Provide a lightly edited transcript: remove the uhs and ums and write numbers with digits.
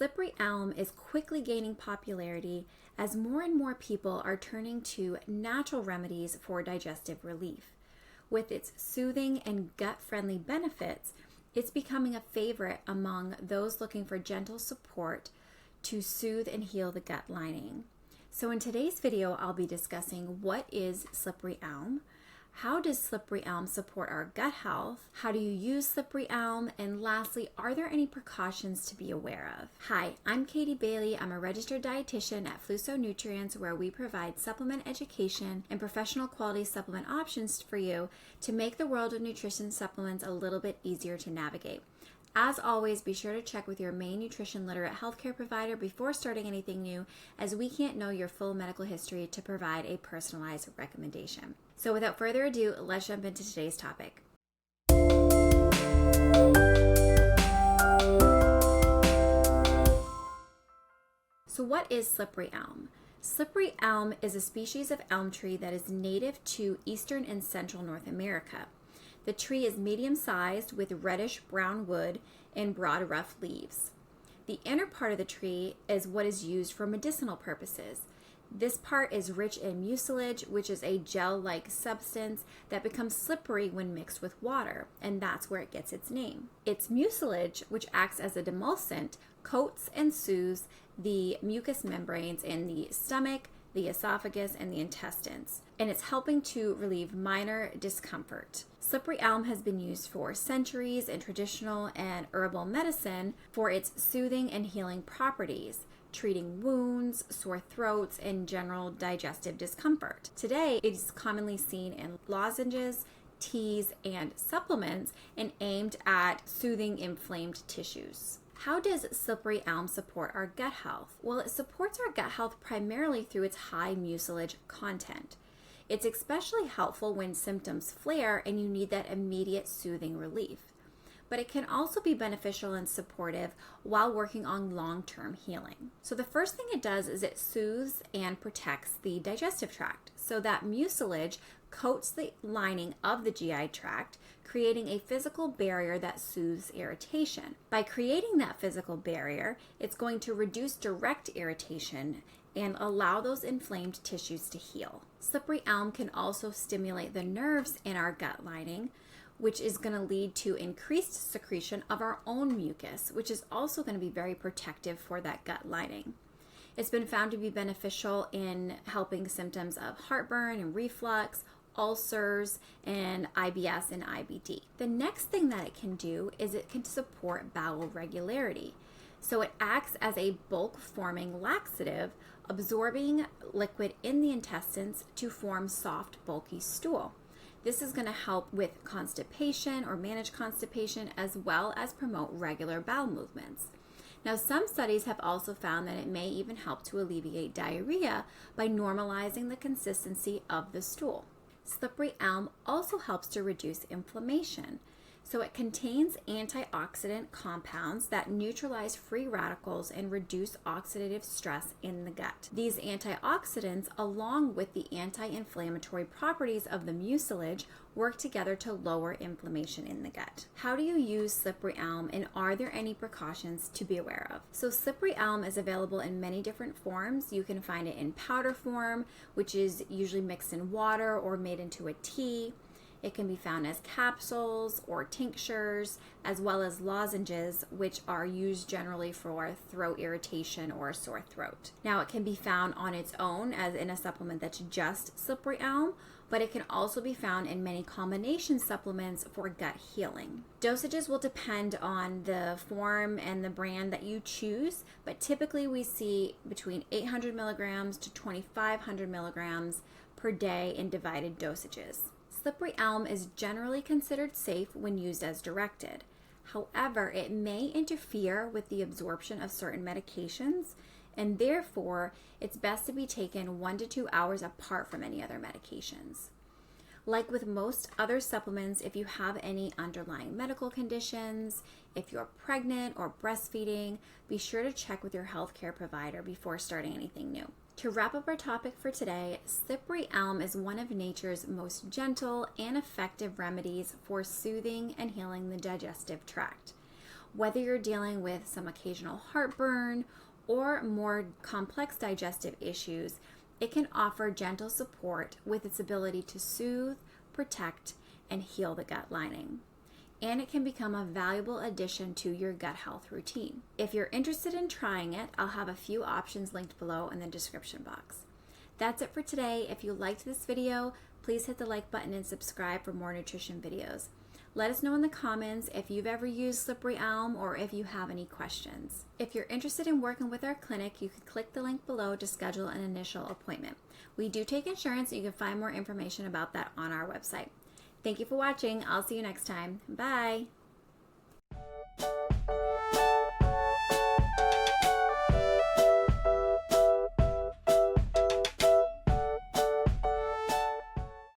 Slippery elm is quickly gaining popularity as more and more people are turning to natural remedies for digestive relief. With its soothing and gut-friendly benefits, it's becoming a favorite among those looking for gentle support to soothe and heal the gut lining. So in today's video, I'll be discussing what is slippery elm, how does slippery elm support our gut health, how do you use slippery elm, and lastly, are there any precautions to be aware of? Hi, I'm Katie Bailey. I'm a registered dietitian at Fluso Nutrients, where we provide supplement education and professional quality supplement options for you to make the world of nutrition supplements a little bit easier to navigate. As always, be sure to check with your main nutrition literate healthcare provider before starting anything new, as we can't know your full medical history to provide a personalized recommendation. So without further ado, let's jump into today's topic. So what is slippery elm? Slippery elm is a species of elm tree that is native to eastern and central North America. The tree is medium-sized with reddish-brown wood and broad, rough leaves. The inner part of the tree is what is used for medicinal purposes. This part is rich in mucilage, which is a gel-like substance that becomes slippery when mixed with water, and that's where it gets its name. Its mucilage, which acts as a demulcent, coats and soothes the mucous membranes in the stomach, the esophagus, and the intestines, and it's helping to relieve minor discomfort. Slippery elm has been used for centuries in traditional and herbal medicine for its soothing and healing properties, treating wounds, sore throats, and general digestive discomfort. Today, it is commonly seen in lozenges, teas, and supplements, and aimed at soothing inflamed tissues. How does slippery elm support our gut health? Well, it supports our gut health primarily through its high mucilage content. It's especially helpful when symptoms flare and you need that immediate soothing relief. But it can also be beneficial and supportive while working on long-term healing. So the first thing it does is it soothes and protects the digestive tract. So that mucilage coats the lining of the GI tract, creating a physical barrier that soothes irritation. By creating that physical barrier, it's going to reduce direct irritation and allow those inflamed tissues to heal. Slippery elm can also stimulate the nerves in our gut lining, which is going to lead to increased secretion of our own mucus, which is also going to be very protective for that gut lining. It's been found to be beneficial in helping symptoms of heartburn and reflux, ulcers, and IBS and IBD. The next thing that it can do is it can support bowel regularity. So it acts as a bulk-forming laxative, absorbing liquid in the intestines to form soft, bulky stool. This is going to help with constipation or manage constipation, as well as promote regular bowel movements. Now, some studies have also found that it may even help to alleviate diarrhea by normalizing the consistency of the stool. Slippery elm also helps to reduce inflammation. So it contains antioxidant compounds that neutralize free radicals and reduce oxidative stress in the gut. These antioxidants, along with the anti-inflammatory properties of the mucilage, work together to lower inflammation in the gut. How do you use slippery elm, and are there any precautions to be aware of? So slippery elm is available in many different forms. You can find it in powder form, which is usually mixed in water or made into a tea. It can be found as capsules or tinctures, as well as lozenges, which are used generally for throat irritation or a sore throat. Now, it can be found on its own as in a supplement that's just slippery elm, but it can also be found in many combination supplements for gut healing. Dosages will depend on the form and the brand that you choose, but typically we see between 800 milligrams to 2,500 milligrams per day in divided dosages. Slippery elm is generally considered safe when used as directed. However, it may interfere with the absorption of certain medications, and therefore it's best to be taken 1 to 2 hours apart from any other medications. Like with most other supplements, if you have any underlying medical conditions, if you're pregnant or breastfeeding, be sure to check with your healthcare provider before starting anything new. To wrap up our topic for today, slippery elm is one of nature's most gentle and effective remedies for soothing and healing the digestive tract. Whether you're dealing with some occasional heartburn or more complex digestive issues, it can offer gentle support with its ability to soothe, protect, and heal the gut lining. And it can become a valuable addition to your gut health routine. If you're interested in trying it, I'll have a few options linked below in the description box. That's it for today. If you liked this video, please hit the like button and subscribe for more nutrition videos. Let us know in the comments if you've ever used Slippery Elm or if you have any questions. If you're interested in working with our clinic, you can click the link below to schedule an initial appointment. We do take insurance, and you can find more information about that on our website. Thank you for watching. I'll see you next time. Bye.